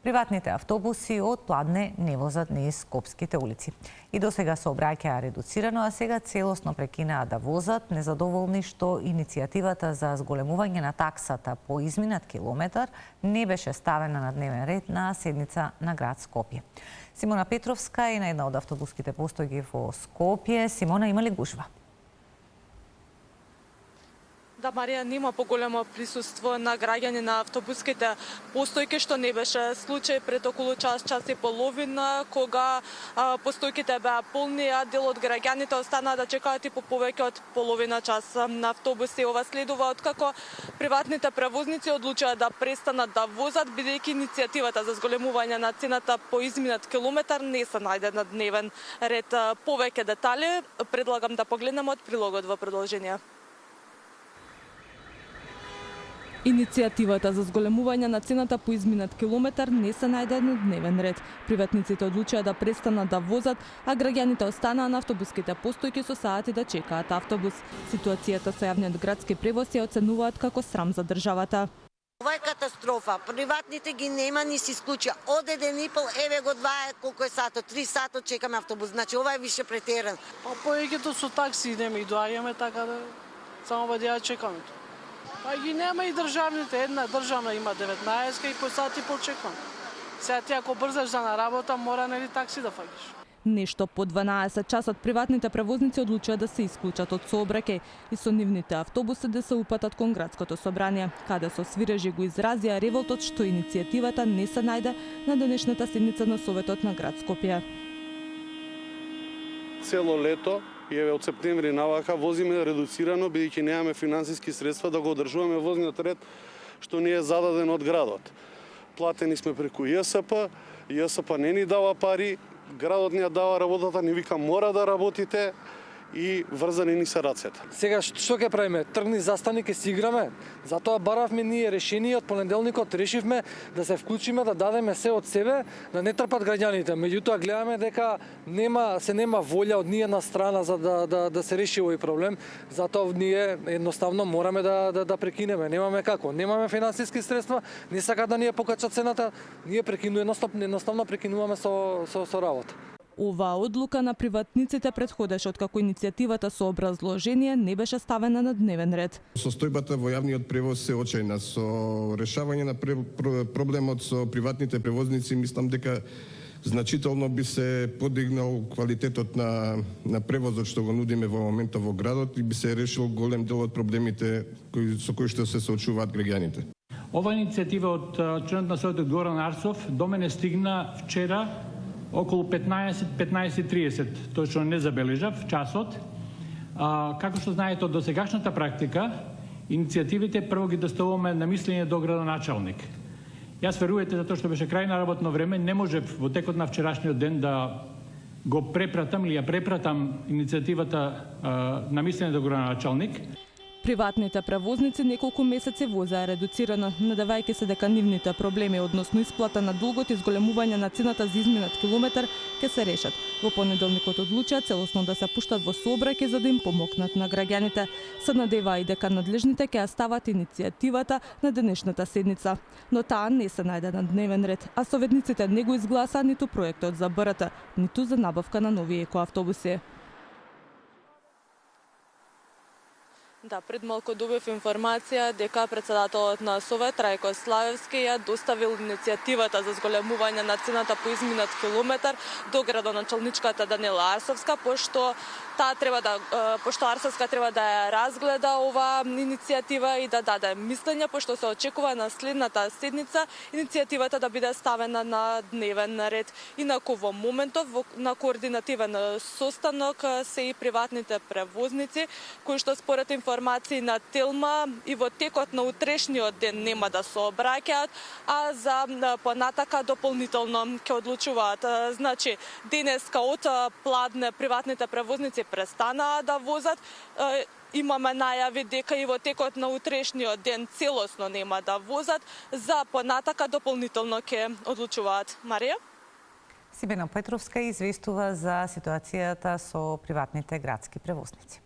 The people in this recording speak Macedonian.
Приватните автобуси од Пладне не возат низ скопските улици. И досега сообраќаја редуцирано, а сега целосно прекинаа да возат, незадоволни што иницијативата за зголемување на таксата по изминат километар не беше ставена на дневен ред на седница на град Скопје. Симона Петровска е на една од автобуските постојки во Скопје. Симона, има ли гужва? Да, Марија, нема поголемо присуство на граѓани на автобуските постојки, што не беше случај пред околу час и половина, кога постојките беа полни, а дел од граѓаните останаа да чекаат и по повеќе од половина час на автобуси. Ова следува откако приватните превозници одлучија да престанат да возат, бидејќи иницијативата за зголемување на цената по изминат километар не се најде на дневен ред. Повеќе детали предлагам да погледнеме од прилогот во продолжение. Иницијативата за зголемување на цената по изминат километар не се најде на дневен ред. Приватниците одлучија да престанат да возат, а граѓаните останаа на автобуските постојки со сати да чекаат автобус. Ситуацијата со јавниот градски превоз ја оценуваат како срам за државата. Ова е катастрофа. Приватните ги нема ни се исклучија. Од 1,5, еве го 2, колку е сато, 3 сато чекаме автобус. Значи ова е више претерано. Повеќето со такси идеме и доаѓаме, така да само да чекаме. Па ги нема и државните, една државна има 19 и по сат и пол чекам. Сега ти ако брзаш за на работа, мора нели такси да фаќаш. Нешто по 12 часот приватните превозници одлучија да се исклучат од сообраќај и со нивните автобуси да се упатат кон градското собрание, каде со свирежи го изразија револтот што иницијативата не се најде на денешната седница на Советот на град Скопје. Цело лето и еве од септември навака возиме редуцирано, бидејќи немаме финансиски средства да го одржуваме возниот ред што ни е зададен од градот. Платени сме преку ЈСП, ЈСП не ни дава пари, градот ни ја дава работата, ни вика мора да работите и врзани ни се рацете. Сега што ќе правиме? Тргни застани ќе си играме. Затоа баравме ние решение од понеделникот, решивме да се вклучиме, да дадеме се од себе, да не трпат граѓаните. Меѓутоа гледаме дека нема волја од ние на страна за да се реши овој проблем. Затоа ние едноставно мораме да прекинеме. Немаме како. Немаме финансиски средства, не сака да ни ја покачат цената. Ние едноставно прекинуваме со работа. Оваа одлука на приватниците претходеше откако иницијативата со образложение не беше ставена на дневен ред. Состојбата во јавниот превоз се очајна. Со решавање на проблемот со приватните превозници, мислам дека значително би се подигнал квалитетот на превозот што го нудиме во моментот во градот и би се решил голем дел од проблемите со кои што се соочуваат граѓаните. Ова иницијатива од членот на Советот Горан Арсов до мене стигна вчера околу 15:30, точно не забележав часот. Како што знаете од досегашната практика, иницијативите прво ги доставуваме на мислење до градоначалник. Јас верувате, затоа што беше крај на работно време, не можев во текот на вчерашниот ден да го препратам или ја препратам иницијативата на мислење до градоначалник. Приватните превозници неколку месеци возеа редуцирано, надевајќи се дека нивните проблеми односно исплата на долгот и зголемување на цената за изминат километар ќе се решат. Во понеделникот одлучија целосно да се пуштат во сообраќај за да им помогнат на граѓаните. Се надеваа и дека надлежните ќе ја стават иницијативата на денешната седница. Но таа не се најде на дневен ред, а советниците не го изгласаа ниту проектот за БРТ, ниту за набавка на нови екоавтобуси. Да, пред малку добив информација дека председателот на Совет Трајко Славевски ја доставил иницијативата за зголемување на цената по изминат километар до градоначалничката Данила Арсовска, пошто Арсовска треба да ја разгледа оваа иницијатива и да даде мислење, пошто се очекува на следната седница иницијативата да биде ставена на дневен ред. Инаку во моментов на координативен состанок се и приватните превозници кои што според информации на Телма и во текот на утрешниот ден нема да се обраќаат, а за понатака дополнително ќе одлучуваат. Значи, денеска од Пладне приватните превозници престанаа да возат. Имаме најави дека и во текот на утрешниот ден целосно нема да возат, за понатака дополнително ќе одлучуваат. Марија? Симона Петровска известува за ситуацијата со приватните градски превозници.